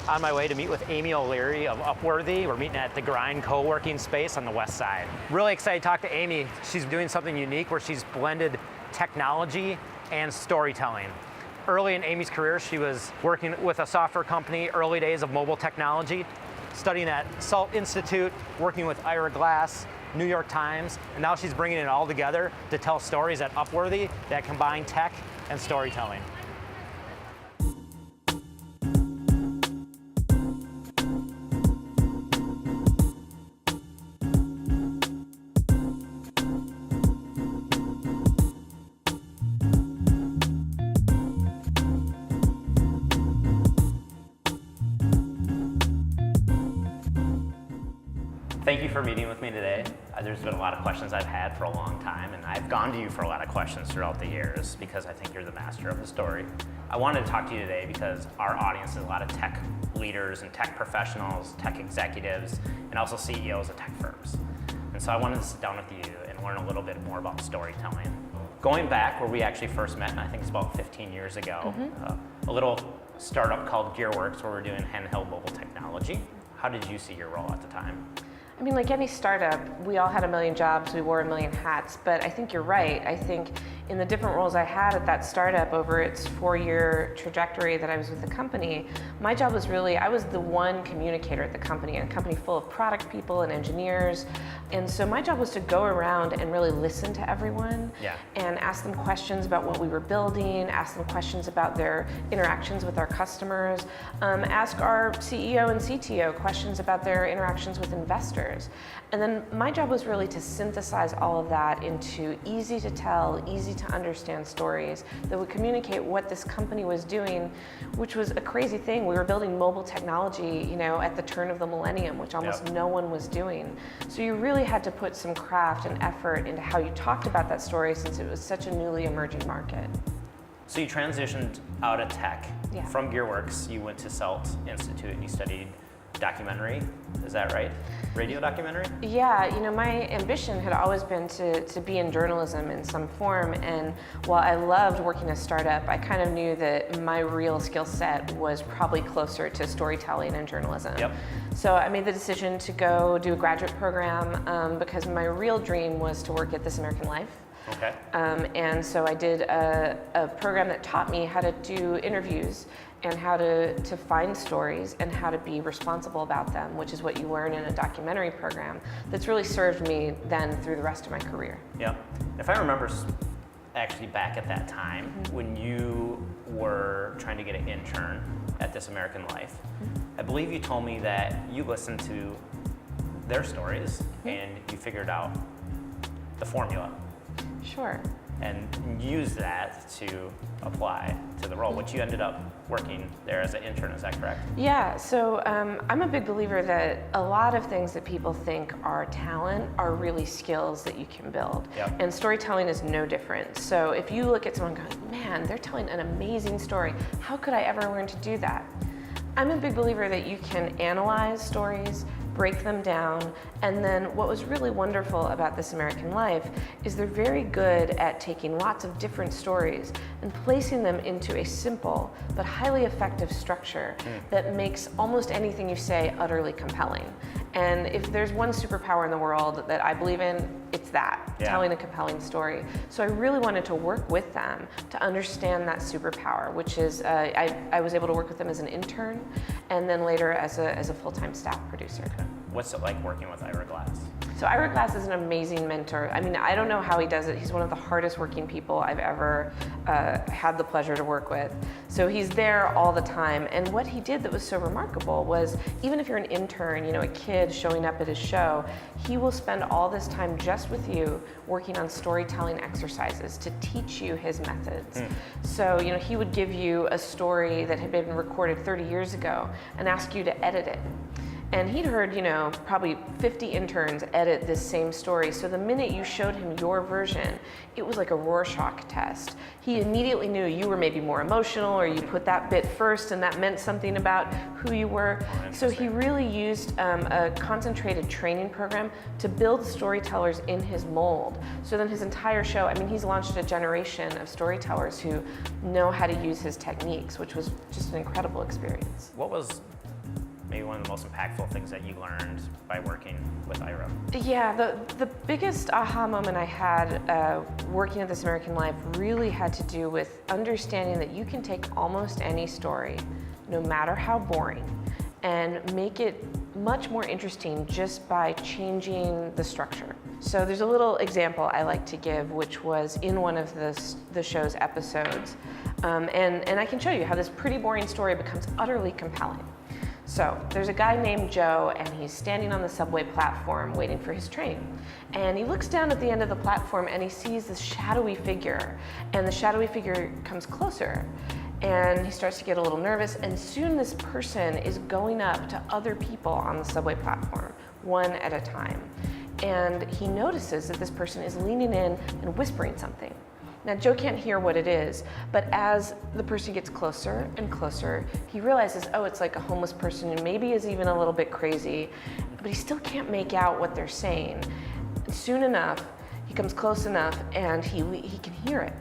on my way to meet with Amy O'Leary of Upworthy. We're meeting at the Grind co-working space on the west side. Really excited to talk to Amy. She's doing something unique where she's blended technology and storytelling. Early in Amy's career, she was working with a software company, early days of mobile technology, studying at Salt Institute, working with Ira Glass, New York Times, and now she's bringing it all together to tell stories at Upworthy that combine tech and storytelling. Thank you for meeting with me today. There's been a lot of questions I've had for a long time, and I've gone to you for a lot of questions throughout the years because I think you're the master of the story. I wanted to talk to you today because our audience is a lot of tech leaders and tech professionals, tech executives, and also CEOs of tech firms. And so I wanted to sit down with you and learn a little bit more about storytelling. Going back where we actually first met, and I think it's about 15 years ago, a little startup called Gearworks where we're doing handheld mobile technology. How did you see your role at the time? I mean, like any startup, we all had a million jobs, we wore a million hats, but I think you're right. I think in the different roles I had at that startup over its 4-year trajectory that I was with the company, my job was really, I was the one communicator at the company, a company full of product people and engineers. And so my job was to go around and really listen to everyone and ask them questions about what we were building, ask them questions about their interactions with our customers, ask our CEO and CTO questions about their interactions with investors. And then my job was really to synthesize all of that into easy to tell, easy to understand stories that would communicate what this company was doing, which was a crazy thing. We were building mobile technology, you know, at the turn of the millennium, which almost no one was doing. So you really had to put some craft and effort into how you talked about that story since it was such a newly emerging market. So you transitioned out of tech. From Gearworks, you went to Salt Institute and you studied documentary, is that right? Radio documentary? Yeah, you know, my ambition had always been to be in journalism in some form, and while I loved working at a startup, I kind of knew that my real skill set was probably closer to storytelling and journalism. So I made the decision to go do a graduate program because my real dream was to work at This American Life. And so I did a program that taught me how to do interviews and how to find stories and how to be responsible about them, which is what you learn in a documentary program that's really served me then through the rest of my career. If I remember actually back at that time when you were trying to get an intern at This American Life, I believe you told me that you listened to their stories and you figured out the formula. Sure. And use that to apply to the role, which you ended up working there as an intern, is that correct? Yeah, so I'm a big believer that a lot of things that people think are talent are really skills that you can build. And storytelling is no different. So if you look at someone going, man, they're telling an amazing story, how could I ever learn to do that? I'm a big believer that you can analyze stories, break them down, and then what was really wonderful about This American Life is they're very good at taking lots of different stories and placing them into a simple but highly effective structure that makes almost anything you say utterly compelling. And if there's one superpower in the world that I believe in, it's that, telling a compelling story. So I really wanted to work with them to understand that superpower, which is, I was able to work with them as an intern and then later as a full-time staff producer. What's it like working with Ira Glass? So Ira Glass is an amazing mentor. I mean, I don't know how he does it. He's one of the hardest working people I've ever had the pleasure to work with. So he's there all the time. And what he did that was so remarkable was, even if you're an intern, you know, a kid showing up at his show, he will spend all this time just with you working on storytelling exercises to teach you his methods. So, you know, he would give you a story that had been recorded 30 years ago and ask you to edit it. And he'd heard, you know, probably 50 interns edit this same story. So the minute you showed him your version, it was like a Rorschach test. He immediately knew you were maybe more emotional, or you put that bit first and that meant something about who you were. So he really used a concentrated training program to build storytellers in his mold. So then his entire show, I mean, he's launched a generation of storytellers who know how to use his techniques, which was just an incredible experience. What was maybe one of the most impactful things that you learned by working with Ira? Yeah, the biggest aha moment I had working at This American Life really had to do with understanding that you can take almost any story, no matter how boring, and make it much more interesting just by changing the structure. So there's a little example I like to give, which was in one of the show's episodes. And I can show you how this pretty boring story becomes utterly compelling. So there's a guy named Joe, and he's standing on the subway platform waiting for his train. And he looks down at the end of the platform and he sees this shadowy figure, and the shadowy figure comes closer. And he starts to get a little nervous, and soon this person is going up to other people on the subway platform, one at a time. And he notices that this person is leaning in and whispering something. Now, Joe can't hear what it is, but as the person gets closer and closer, he realizes, oh, it's like a homeless person who maybe is even a little bit crazy, but he still can't make out what they're saying. And soon enough, he comes close enough and he can hear it.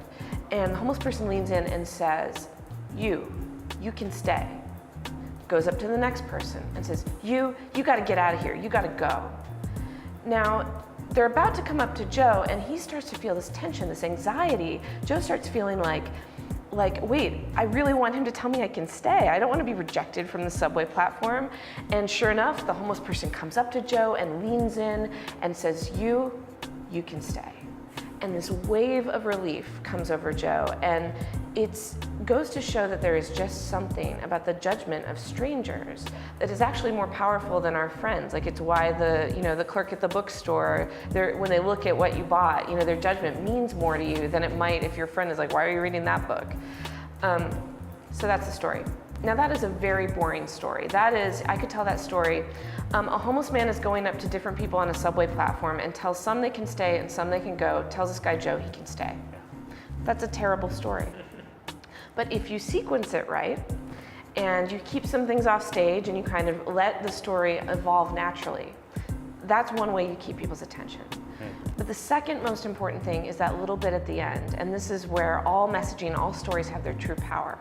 And the homeless person leans in and says, you can stay. Goes up to the next person and says, you gotta get out of here, you gotta go. Now, they're about to come up to Joe, and he starts to feel this tension, this anxiety. Joe starts feeling like, wait, I really want him to tell me I can stay. I don't want to be rejected from the subway platform. And sure enough, the homeless person comes up to Joe and leans in and says, you can stay. And this wave of relief comes over Joe, and it goes to show that there is just something about the judgment of strangers that is actually more powerful than our friends. Like, it's why the clerk at the bookstore, when they look at what you bought, their judgment means more to you than it might if your friend is like, why are you reading that book? So that's the story. Now, that is a very boring story. I could tell that story. A homeless man is going up to different people on a subway platform and tells some they can stay and some they can go, tells this guy Joe he can stay. That's a terrible story. But if you sequence it right, and you keep some things off stage and you kind of let the story evolve naturally, that's one way you keep people's attention. But the second most important thing is that little bit at the end, and this is where all messaging, all stories have their true power.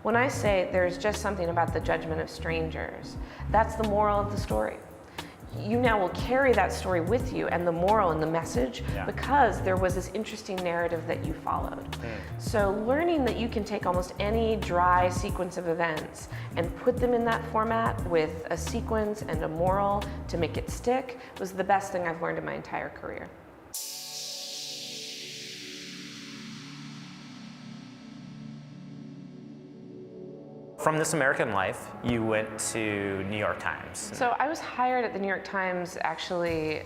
When I say there's just something about the judgment of strangers, that's the moral of the story. You now will carry that story with you and the moral and the message because there was this interesting narrative that you followed. So learning that you can take almost any dry sequence of events and put them in that format with a sequence and a moral to make it stick was the best thing I've learned in my entire career. From This American Life, you went to New York Times. So I was hired at the New York Times actually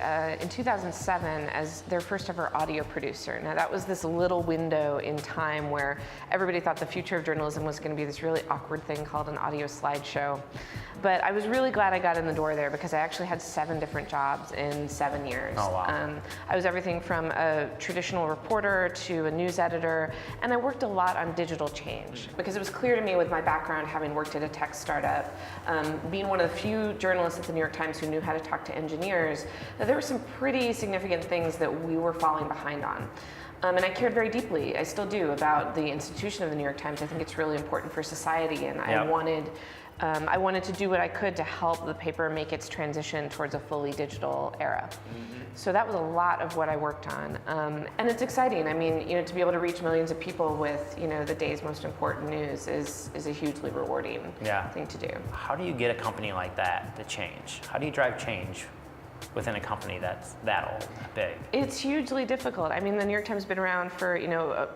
in 2007 as their first ever audio producer. Now that was this little window in time where everybody thought the future of journalism was going to be this really awkward thing called an audio slideshow. But I was really glad I got in the door there because I actually had 7 different jobs in 7 years. Oh, wow. I was everything from a traditional reporter to a news editor, and I worked a lot on digital change because it was clear to me with my background having worked at a tech startup, being one of the few journalists at the New York Times who knew how to talk to engineers, that there were some pretty significant things that we were falling behind on. And I cared very deeply, I still do, about the institution of the New York Times. I think it's really important for society, and I wanted to do what I could to help the paper make its transition towards a fully digital era. So that was a lot of what I worked on. And it's exciting. I mean, to be able to reach millions of people with, the day's most important news is a hugely rewarding thing to do. How do you get a company like that to change? How do you drive change within a company that's that old, big? It's hugely difficult. I mean, the New York Times has been around for,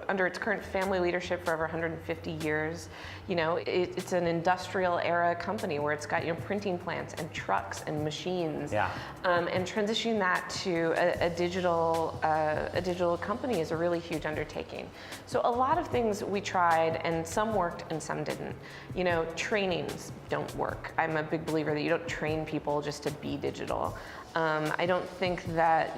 under its current family leadership for over 150 years. It's an industrial era company where it's got, printing plants and trucks and machines. And transitioning that to a digital company is a really huge undertaking. So a lot of things we tried, and some worked and some didn't. Trainings don't work. I'm a big believer that you don't train people just to be digital. I don't think that,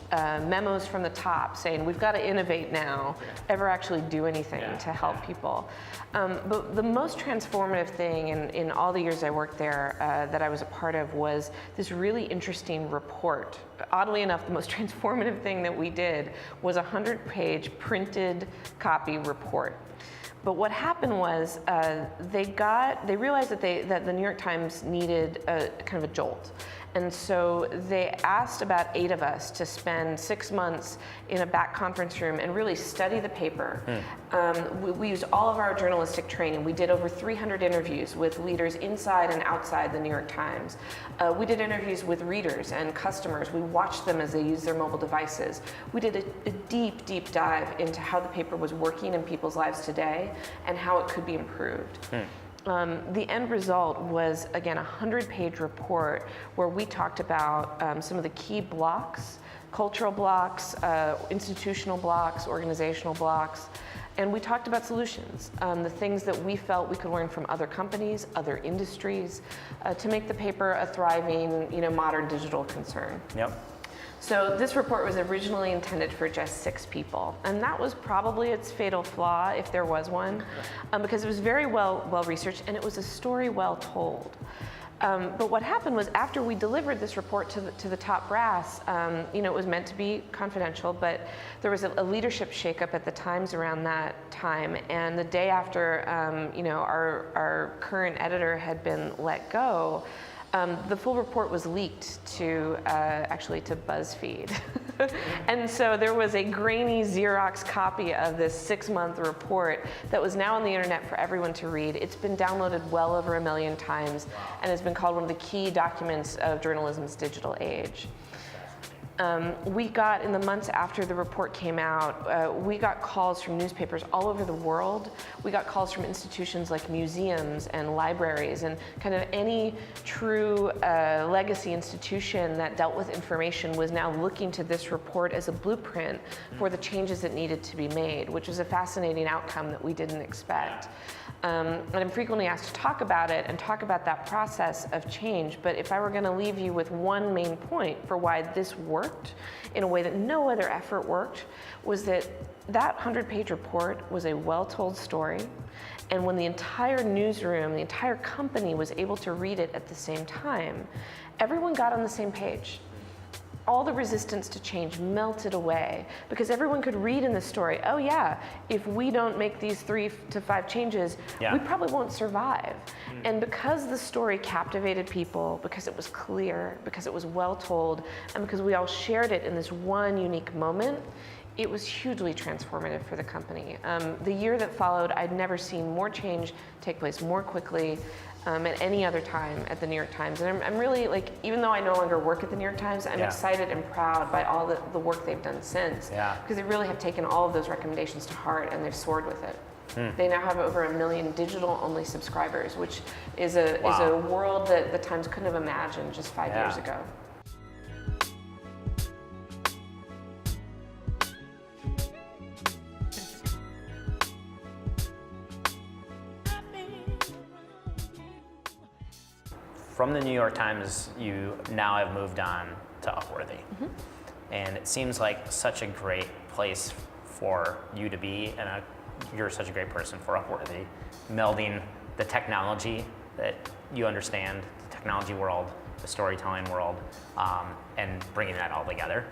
memos from the top saying we've got to innovate now ever actually do anything to help people. But the most transformative thing in all the years I worked there that I was a part of was this really interesting report. Oddly enough, the most transformative thing that we did was a 100-page printed copy report, But what happened was they realized that the New York Times needed a kind of a jolt. And so they asked about 8 of us to spend 6 months in a back conference room and really study the paper. We used all of our journalistic training. We did over 300 interviews with leaders inside and outside the New York Times. We did interviews with readers and customers. We watched them as they used their mobile devices. We did a deep, deep dive into how the paper was working in people's lives today and how it could be improved. The end result was, again, a 100-page report where we talked about some of the key blocks, cultural blocks, institutional blocks, organizational blocks, and we talked about solutions, the things that we felt we could learn from other companies, other industries, to make the paper a thriving, modern digital concern. Yep. So this report was originally intended for just 6 people, and that was probably its fatal flaw, if there was one, because it was very well researched and it was a story well told. But what happened was, after we delivered this report to the top brass, it was meant to be confidential, but there was a leadership shakeup at the Times around that time, and the day after our current editor had been let go, the full report was leaked to BuzzFeed. And so there was a grainy Xerox copy of this 6-month report that was now on the internet for everyone to read. It's been downloaded well over 1 million times and has been called one of the key documents of journalism's digital age. We got, in the months after the report came out, we got calls from newspapers all over the world. We got calls from institutions like museums and libraries and kind of any true legacy institution that dealt with information was now looking to this report as a blueprint for the changes that needed to be made, which was a fascinating outcome that we didn't expect. And I'm frequently asked to talk about it and talk about that process of change, but if I were going to leave you with one main point for why this worked in a way that no other effort worked, was that 100-page report was a well-told story, and when the entire newsroom, the entire company was able to read it at the same time, everyone got on the same page. All the resistance to change melted away because everyone could read in the story, oh yeah, if we don't make these 3 to 5 changes, we probably won't survive. And because the story captivated people, because it was clear, because it was well told, and because we all shared it in this one unique moment, it was hugely transformative for the company. The year that followed, I'd never seen more change take place more quickly at any other time at the New York Times. And I'm really, even though I no longer work at the New York Times, I'm excited and proud by all the work they've done since. Because they really have taken all of those recommendations to heart and they've soared with it. They now have over 1 million digital-only subscribers, which is a world that the Times couldn't have imagined just 5 years ago. From the New York Times, you now have moved on to Upworthy. And it seems like such a great place for you to be, and you're such a great person for Upworthy, melding the technology that you understand, the technology world, the storytelling world, and bringing that all together.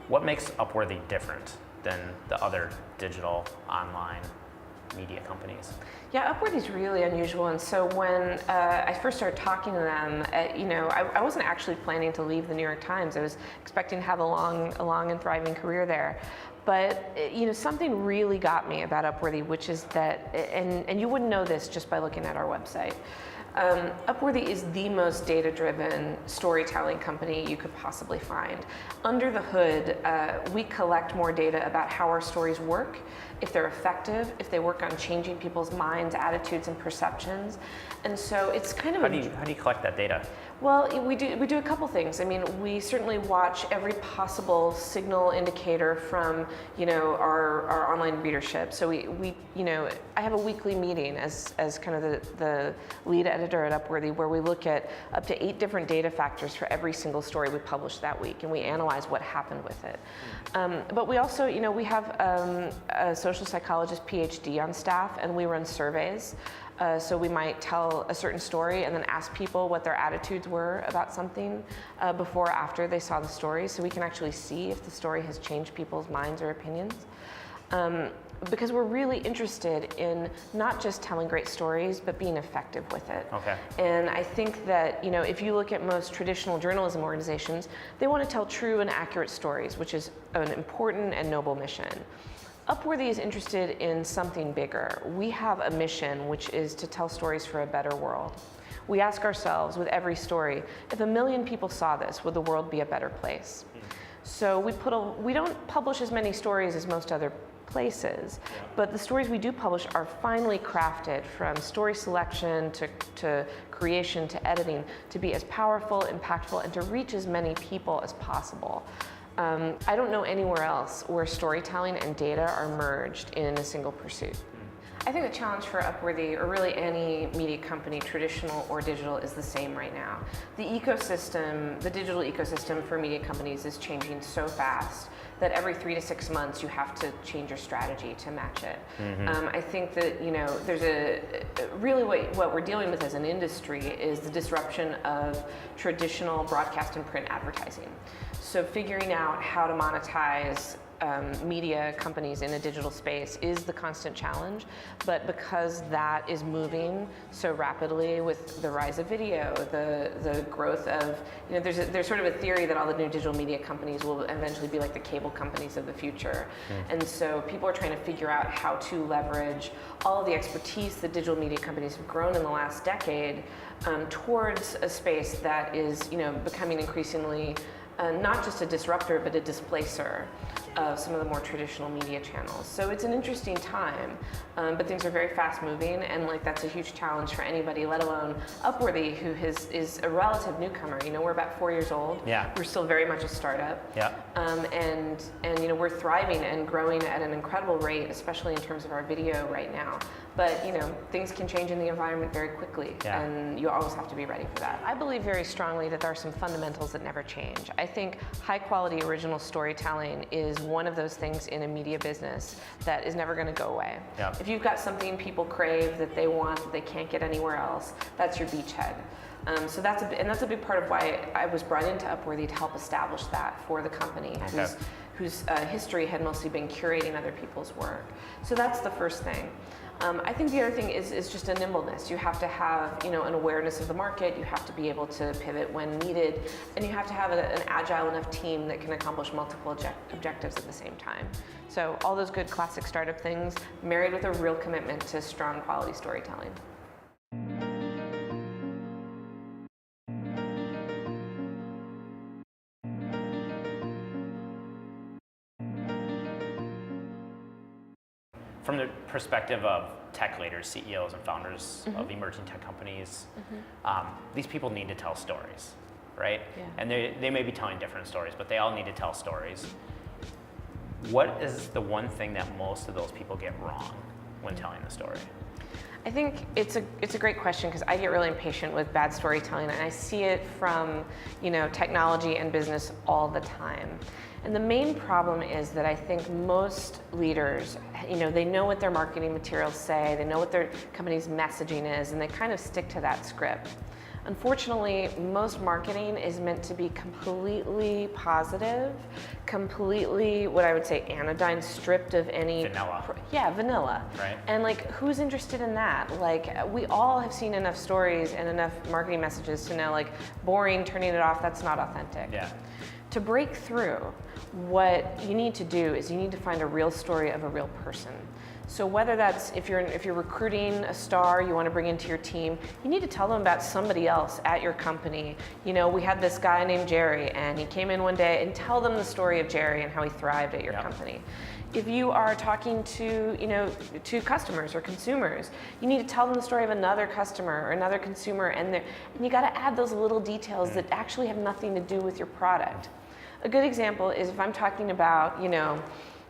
What makes Upworthy different than the other digital online media companies? Yeah, Upworthy is really unusual, and so when I first started talking to them, I wasn't actually planning to leave the New York Times. I was expecting to have a long and thriving career there. But something really got me about Upworthy, which is that, and you wouldn't know this just by looking at our website. Upworthy is the most data-driven storytelling company you could possibly find. Under the hood, we collect more data about how our stories work, if they're effective, if they work on changing people's minds, attitudes, and perceptions. And so it's kind of how do you collect that data? Well, we do a couple things. I mean, we certainly watch every possible signal indicator from our online readership. So I have a weekly meeting as kind of the lead editor at Upworthy, where we look at up to 8 different data factors for every single story we publish that week, and we analyze what happened with it. But we also, we have a social psychologist PhD on staff, and we run surveys. So we might tell a certain story and then ask people what their attitudes were about something before or after they saw the story, so we can actually see if the story has changed people's minds or opinions. because we're really interested in not just telling great stories, but being effective with it. Okay. And I think that, if you look at most traditional journalism organizations, they want to tell true and accurate stories, which is an important and noble mission. Upworthy is interested in something bigger. We have a mission, which is to tell stories for a better world. We ask ourselves with every story, if 1 million people saw this, would the world be a better place? So we don't publish as many stories as most other places, but the stories we do publish are finely crafted, from story selection to creation to editing, to be as powerful, impactful, and to reach as many people as possible. I don't know anywhere else where storytelling and data are merged in a single pursuit. I think the challenge for Upworthy, or really any media company, traditional or digital, is the same right now. The ecosystem, the digital ecosystem for media companies is changing so fast that every 3 to 6 months you have to change your strategy to match it. I think that there's really what we're dealing with as an industry is the disruption of traditional broadcast and print advertising. So figuring out how to monetize media companies in a digital space is the constant challenge, but because that is moving so rapidly with the rise of video, the growth of, there's sort of a theory that all the new digital media companies will eventually be like the cable companies of the future. And so people are trying to figure out how to leverage all of the expertise that digital media companies have grown in the last decade towards a space that is, becoming increasingly not just a disruptor, but a displacer of some of the more traditional media channels. So it's an interesting time, but things are very fast moving, and that's a huge challenge for anybody, let alone Upworthy, who is a relative newcomer. We're about 4 years old. Yeah. We're still very much a startup. Yeah. And we're thriving and growing at an incredible rate, especially in terms of our video right now. But things can change in the environment very quickly, and you always have to be ready for that. I believe very strongly that there are some fundamentals that never change. I think high quality original storytelling is one of those things in a media business that is never going to go away. Yeah. If you've got something people crave that they want that they can't get anywhere else, that's your beachhead. So that's a big part of why I was brought into Upworthy, to help establish that for the company, whose history had mostly been curating other people's work. So that's the first thing. I think the other thing is just a nimbleness. You have to have an awareness of the market. You have to be able to pivot when needed, and you have to have an agile enough team that can accomplish multiple objectives at the same time. So all those good classic startup things married with a real commitment to strong quality storytelling. From the perspective of tech leaders, CEOs, and founders of emerging tech companies, these people need to tell stories, right? Yeah. And they may be telling different stories, but they all need to tell stories. What is the one thing that most of those people get wrong when telling the story? I think it's a great question, because I get really impatient with bad storytelling, and I see it from technology and business all the time. And the main problem is that I think most leaders, they know what their marketing materials say, they know what their company's messaging is, and they kind of stick to that script. Unfortunately, most marketing is meant to be completely positive, completely, what I would say, anodyne, stripped of any... Vanilla. Vanilla. Right. And who's interested in that? We all have seen enough stories and enough marketing messages to know, boring, turning it off, that's not authentic. Yeah. To break through, what you need to do is you need to find a real story of a real person. So whether that's if you're recruiting a star you want to bring into your team, you need to tell them about somebody else at your company. We had this guy named Jerry, and he came in one day, and tell them the story of Jerry and how he thrived at your company. If you are talking to customers or consumers, you need to tell them the story of another customer or another consumer, and you got to add those little details that actually have nothing to do with your product. A good example is if I'm talking about,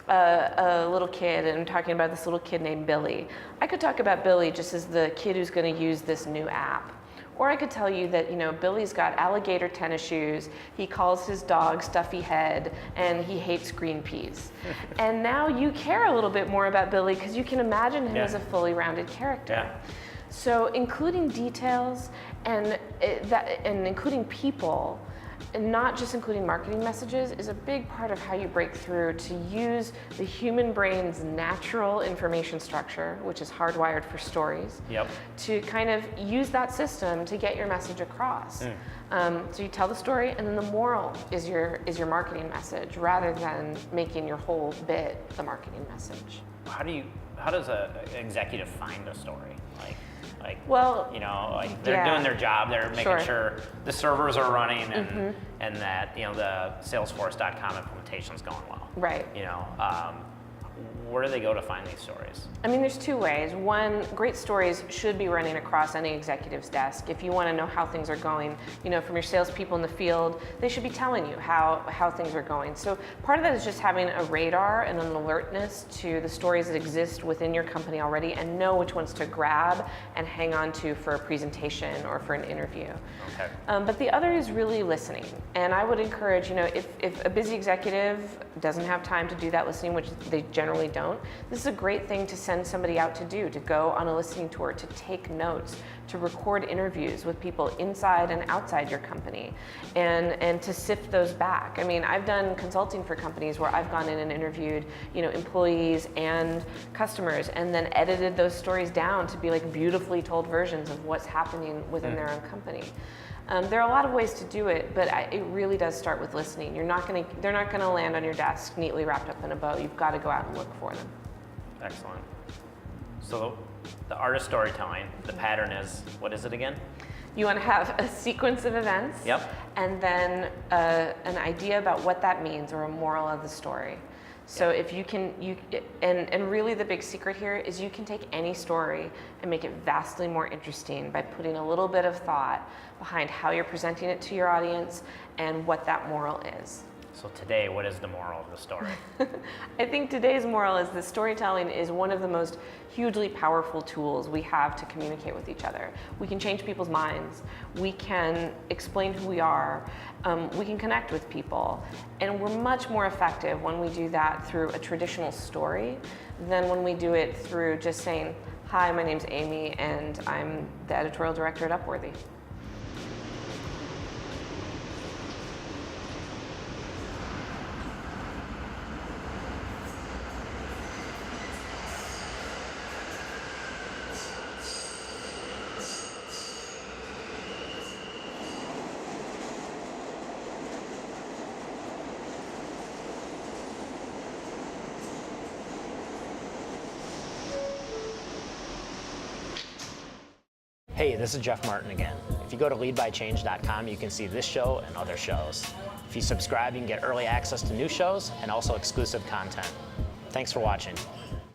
a little kid, and I'm talking about this little kid named Billy. I could talk about Billy just as the kid who's going to use this new app. Or I could tell you that, Billy's got alligator tennis shoes, he calls his dog Stuffy Head, and he hates green peas. And now you care a little bit more about Billy because you can imagine him as a fully rounded character. Yeah. So including details and including people and not just including marketing messages, is a big part of how you break through to use the human brain's natural information structure, which is hardwired for stories, Yep. to kind of use that system to get your message across. So you tell the story, and then the moral is your marketing message, rather than making your whole bit the marketing message. How does an executive find a story? Well, you know, like they're yeah. doing their job, they're making sure the servers are running and that, you know, the Salesforce.com implementation's going well. Right. You know, where do they go to find these stories? I mean, there's two ways. One, great stories should be running across any executive's desk. If you want to know how things are going, you know, from your salespeople in the field, they should be telling you how things are going. So part of that is just having a radar and an alertness to the stories that exist within your company already, and know which ones to grab and hang on to for a presentation or for an interview. Okay. But the other is really listening. And I would encourage, you know, if a busy executive doesn't have time to do that listening, which they generally don't, this is a great thing to send somebody out to do, to go on a listening tour, to take notes, to record interviews with people inside and outside your company, and to sift those back. I mean, I've done consulting for companies where I've gone in and interviewed, you know, employees and customers, and then edited those stories down to be like beautifully told versions of what's happening within their own company. There are a lot of ways to do it, but it really does start with listening. They're not going to land on your desk neatly wrapped up in a bow. You've got to go out and look for them. Excellent. So the art of storytelling, the pattern is, what is it again? You want to have a sequence of events, Yep. and then an idea about what that means, or a moral of the story. So if you can, and really the big secret here is you can take any story and make it vastly more interesting by putting a little bit of thought behind how you're presenting it to your audience and what that moral is. So today, what is the moral of the story? I think today's moral is that storytelling is one of the most hugely powerful tools we have to communicate with each other. We can change people's minds. We can explain who we are. We can connect with people. And we're much more effective when we do that through a traditional story than when we do it through just saying, "Hi, my name's Amy, and I'm the editorial director at Upworthy." Hey, this is Jeff Martin again. If you go to leadbychange.com, you can see this show and other shows. If you subscribe, you can get early access to new shows and also exclusive content. Thanks for watching.